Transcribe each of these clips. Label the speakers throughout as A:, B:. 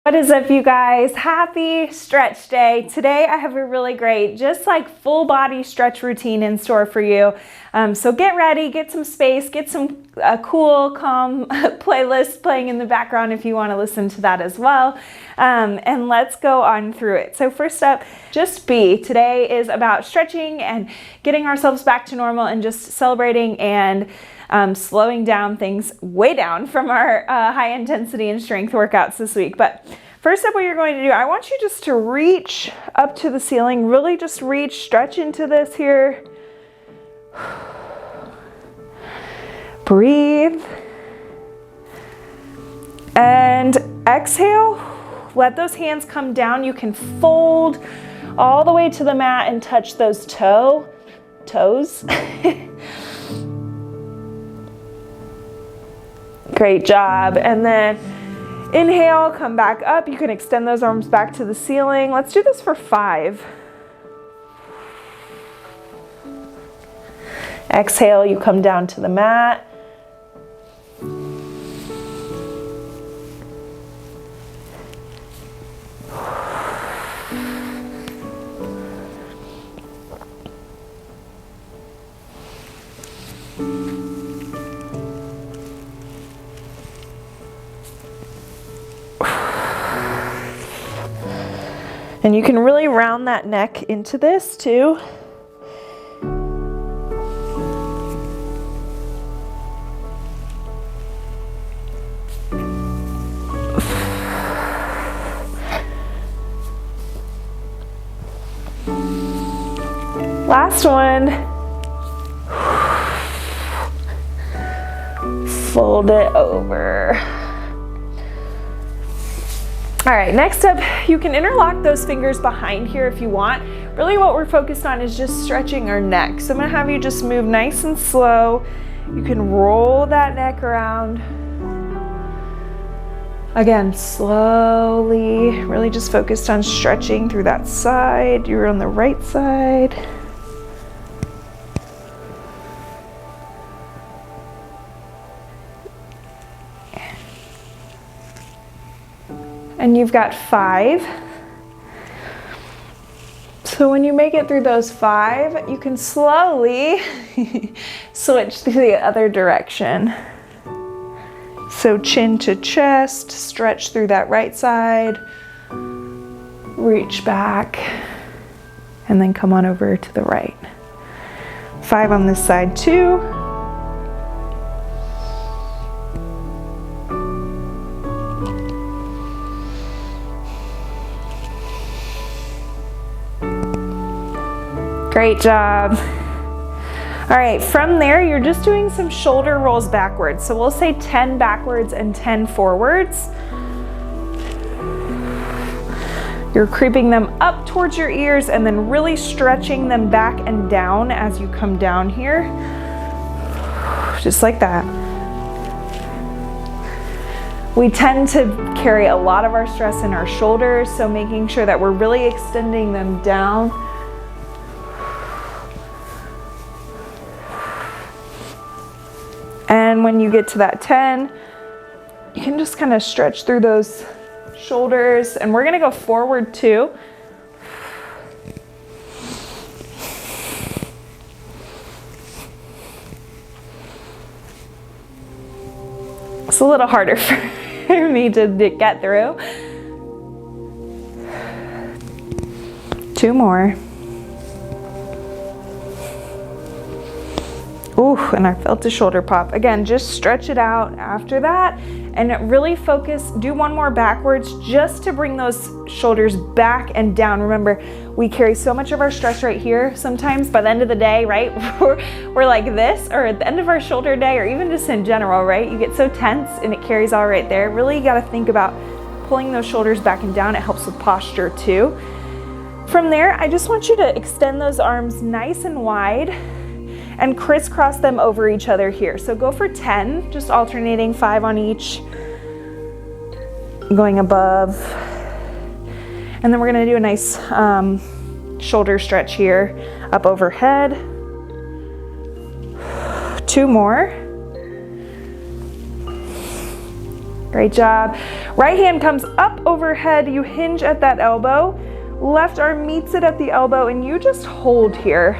A: What is up, you guys? Happy stretch day. Today I have a really great, just like full body stretch routine in store for you. So get ready, get some space, get some cool, calm playlist playing in the background if you want to listen to that as well. And let's go on through it. So first up, just be. Today is about stretching and getting ourselves back to normal and just celebrating and slowing down things way down from our high intensity and strength workouts this week. But first up, what you're going to do, I want you just to reach up to the ceiling, really just reach, stretch into this here. Breathe. And exhale. Let those hands come down. You can fold all the way to the mat and touch those toes. Great job. And then inhale, come back up. You can extend those arms back to the ceiling. Let's do this for 5. Exhale, you come down to the mat. And you can really round that neck into this too. Last one. Fold it over. All right, next up, you can interlock those fingers behind here if you want. Really what we're focused on is just stretching our neck. So I'm gonna have you just move nice and slow. You can roll that neck around. Again, slowly, really just focused on stretching through that side. You're on the right side. And you've got 5. So when you make it through those 5, you can slowly switch to the other direction. So chin to chest, stretch through that right side, reach back, and then come on over to the right. 5 on this side too. Great job. All right, from there, you're just doing some shoulder rolls backwards. So we'll say 10 backwards and 10 forwards. You're creeping them up towards your ears and then really stretching them back and down as you come down here. Just like that. We tend to carry a lot of our stress in our shoulders, so making sure that we're really extending them down. And when you get to that 10, you can just kind of stretch through those shoulders. And we're gonna go forward too. It's a little harder for me to get through. 2 more. Ooh, and I felt the shoulder pop. Again, just stretch it out after that and really focus. Do 1 more backwards just to bring those shoulders back and down. Remember, we carry so much of our stress right here. Sometimes by the end of the day, right, we're like this, or at the end of our shoulder day, or even just in general, right? You get so tense and it carries all right there. Really, you got to think about pulling those shoulders back and down. It helps with posture too. From there, I just want you to extend those arms nice and wide and crisscross them over each other here. So go for 10, just alternating 5 on each, going above. And then we're gonna do a nice shoulder stretch here, up overhead. 2 more. Great job. Right hand comes up overhead. You hinge at that elbow. Left arm meets it at the elbow, and you just hold here,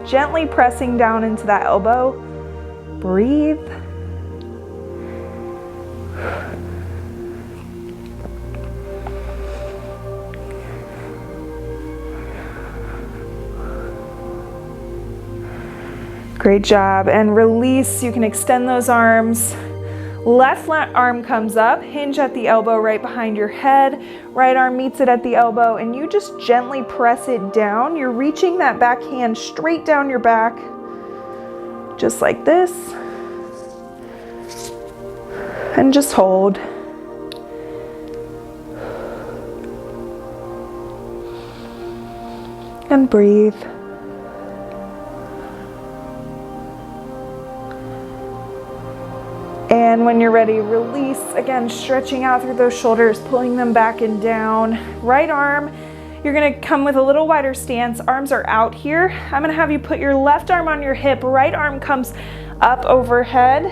A: gently pressing down into that elbow. Breathe. Great job. And release. You can extend those arms. Left arm comes up, hinge at the elbow right behind your head. Right arm meets it at the elbow, and you just gently press it down. You're reaching that back hand straight down your back, just like this. And just hold. And breathe. And when you're ready, release. Again, stretching out through those shoulders, pulling them back and down. Right arm, you're gonna come with a little wider stance. Arms are out here. I'm gonna have you put your left arm on your hip. Right arm comes up overhead.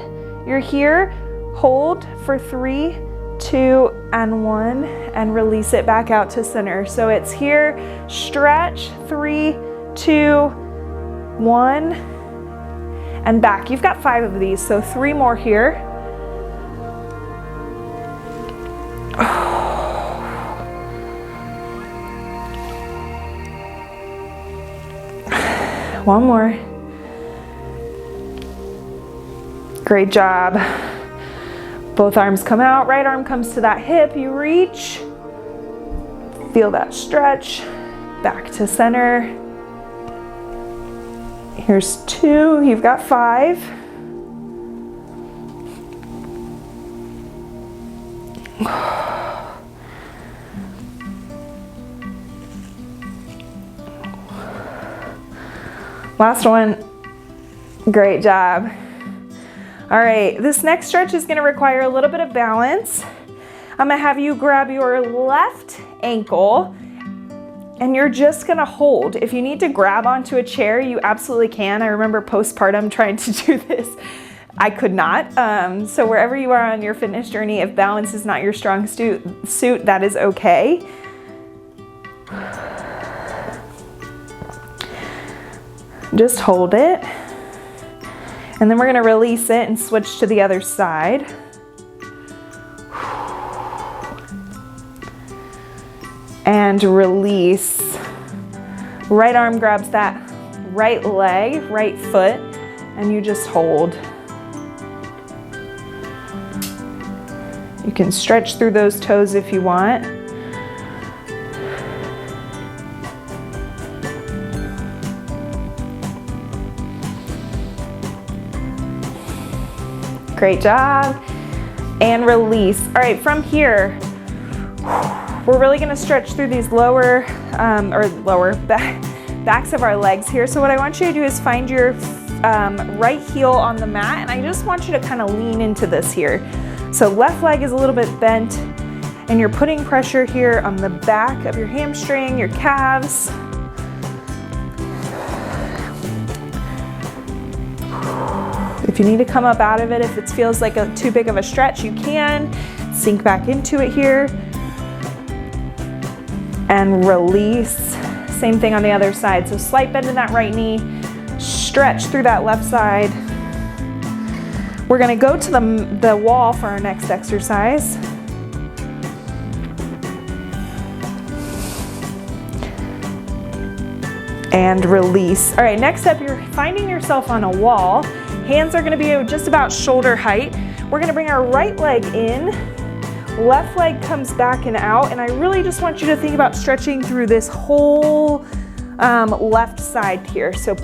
A: You're here. Hold for 3, 2, and 1, and release it back out to center. So it's here, stretch, 3, 2, 1, and back. You've got 5 of these, so 3 more here. One more. Great job. Both arms come out, right arm comes to that hip, you reach. Feel that stretch, back to center. Here's 2, you've got 5. Last one. Great job. All right, this next stretch is gonna require a little bit of balance. I'm gonna have you grab your left ankle and you're just gonna hold. If you need to grab onto a chair, you absolutely can. I remember postpartum trying to do this. I could not. So wherever you are on your fitness journey, if balance is not your strong suit, that is okay. Just hold it. And then we're gonna release it and switch to the other side. And release. Right arm grabs that right leg, right foot, and you just hold. You can stretch through those toes if you want. Great job. And release. All right, from here, we're really gonna stretch through these backs of our legs here. So what I want you to do is find your right heel on the mat, and I just want you to kind of lean into this here. So left leg is a little bit bent, and you're putting pressure here on the back of your hamstring, your calves. If you need to come up out of it, if it feels like too big of a stretch, you can sink back into it here. And release. Same thing on the other side. So slight bend in that right knee, stretch through that left side. We're gonna go to the wall for our next exercise. And release. All right, next up, you're finding yourself on a wall. Hands are gonna be just about shoulder height. We're gonna bring our right leg in, left leg comes back and out, and I really just want you to think about stretching through this whole left side here. So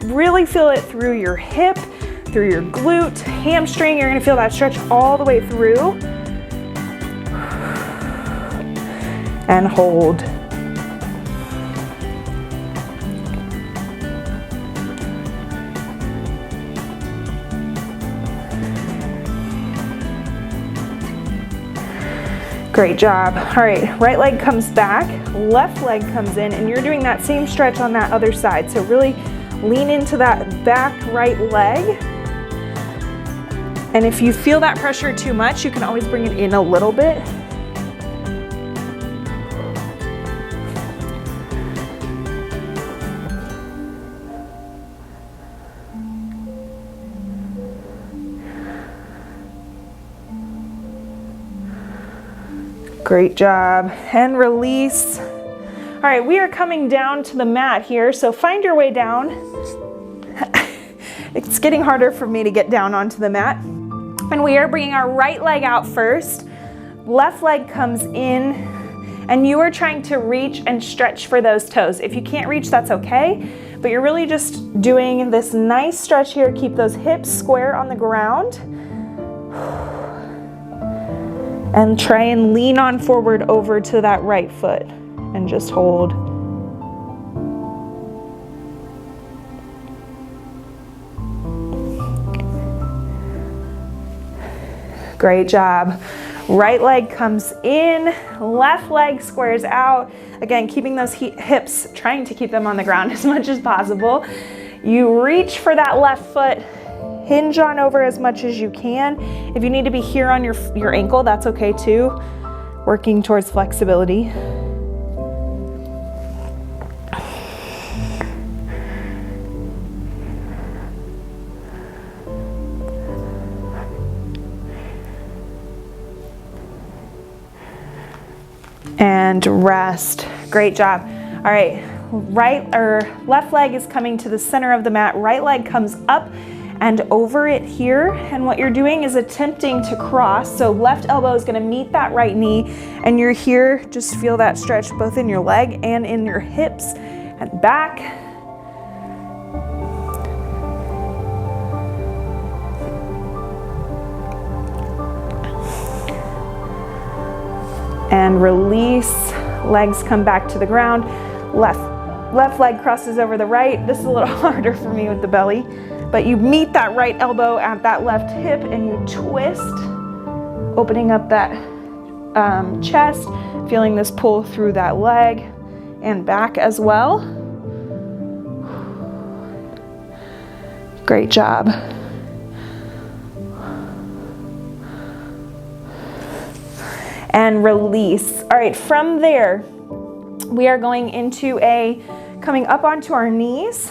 A: really feel it through your hip, through your glute, hamstring. You're gonna feel that stretch all the way through. And hold. Great job. All right, right leg comes back, left leg comes in, and you're doing that same stretch on that other side. So really lean into that back right leg. And if you feel that pressure too much, you can always bring it in a little bit. Great job. And release. All right, we are coming down to the mat here, so find your way down. It's getting harder for me to get down onto the mat. And we are bringing our right leg out first. Left leg comes in, and you are trying to reach and stretch for those toes. If you can't reach, that's okay, but you're really just doing this nice stretch here. Keep those hips square on the ground. And try and lean on forward over to that right foot and just hold. Great job. Right leg comes in, left leg squares out. Again, keeping those hips, trying to keep them on the ground as much as possible. You reach for that left foot, hinge on over as much as you can. If you need to be here on your ankle, that's okay too. Working towards flexibility. And rest. Great job. All right, left leg is coming to the center of the mat. Right leg comes up and over it here. And what you're doing is attempting to cross. So left elbow is gonna meet that right knee, and you're here, just feel that stretch both in your leg and in your hips and back. And release, legs come back to the ground. Left leg crosses over the right. This is a little harder for me with the belly, but you meet that right elbow at that left hip and you twist, opening up that chest, feeling this pull through that leg and back as well. Great job. And release. All right, from there, we are going into coming up onto our knees.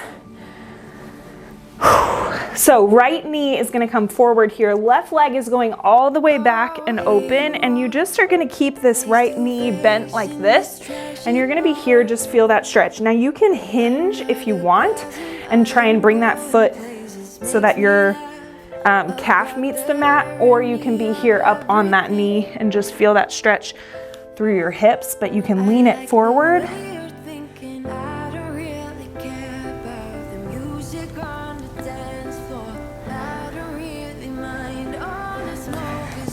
A: So right knee is gonna come forward here. Left leg is going all the way back and open, and you just are gonna keep this right knee bent like this, and you're gonna be here, just feel that stretch. Now you can hinge if you want and try and bring that foot so that your calf meets the mat, or you can be here up on that knee and just feel that stretch through your hips, but you can lean it forward.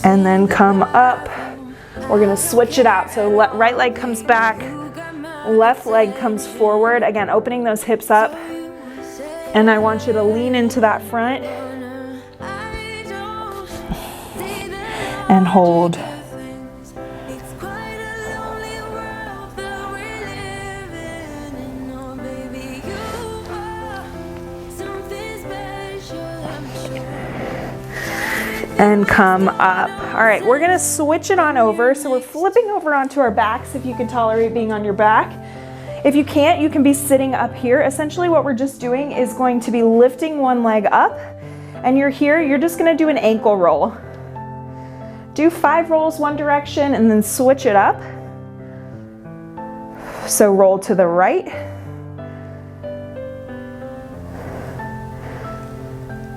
A: And then come up. We're gonna switch it out. So right leg comes back, left leg comes forward. Again, opening those hips up. And I want you to lean into that front. And hold. And come up. All right, we're gonna switch it on over. So we're flipping over onto our backs if you can tolerate being on your back. If you can't, you can be sitting up here. Essentially what we're just doing is going to be lifting one leg up, and you're here, you're just gonna do an ankle roll. Do 5 rolls one direction and then switch it up. So roll to the right.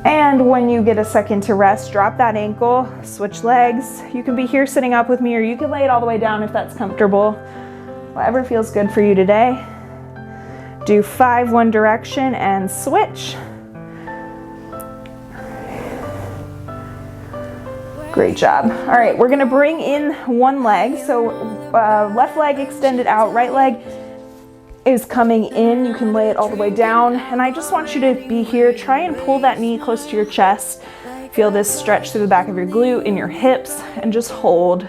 A: And when you get a second to rest, drop that ankle, switch legs. You can be here sitting up with me, or you can lay it all the way down if that's comfortable. Whatever feels good for you today. Do 5 one direction and switch. Great job. All right, we're gonna bring in one leg. So left leg extended out, right leg is coming in. You can lay it all the way down. And I just want you to be here. Try and pull that knee close to your chest. Feel this stretch through the back of your glute and your hips, and just hold.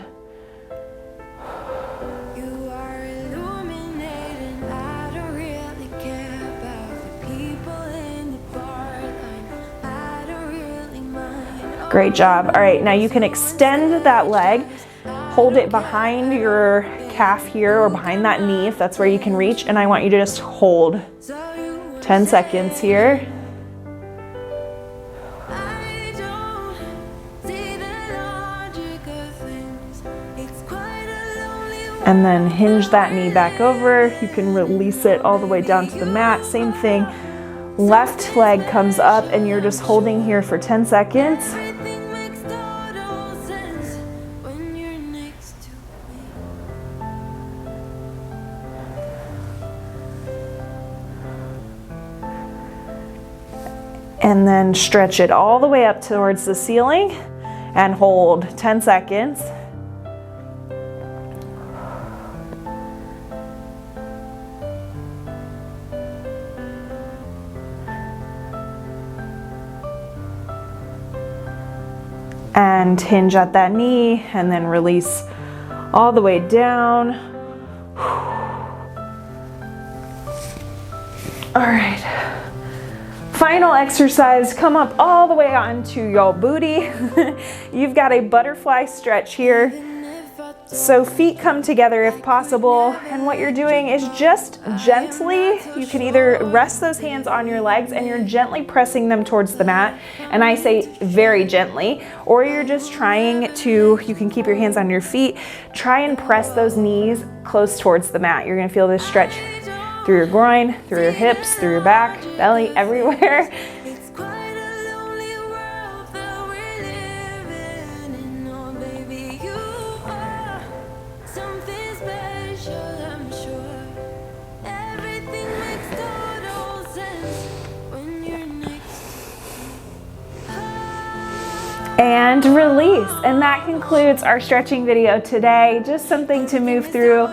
A: Great job. All right, now you can extend that leg, hold it behind your calf here or behind that knee if that's where you can reach, and I want you to just hold 10 seconds here. And then hinge that knee back over. You can release it all the way down to the mat. Same thing. Left leg comes up and you're just holding here for 10 seconds. And then stretch it all the way up towards the ceiling and hold 10 seconds. And hinge at that knee and then release all the way down. All right. Final exercise, come up all the way onto your booty. You've got a butterfly stretch here. So feet come together if possible, and what you're doing is just gently, you can either rest those hands on your legs and you're gently pressing them towards the mat, and I say very gently, or you're just trying to, you can keep your hands on your feet, try and press those knees close towards the mat. You're gonna feel this stretch through your groin, through your hips, through your back, belly, everywhere. And release. And that concludes our stretching video today. Just something to move through.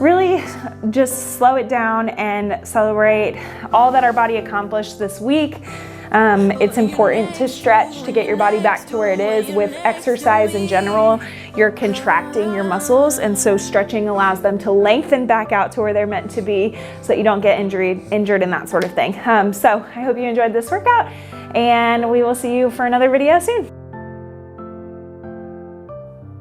A: Really just slow it down and celebrate all that our body accomplished this week. It's important to stretch to get your body back to where it is. With exercise in general, you're contracting your muscles, and so stretching allows them to lengthen back out to where they're meant to be so that you don't get injured and that sort of thing. So I hope you enjoyed this workout, and we will see you for another video soon.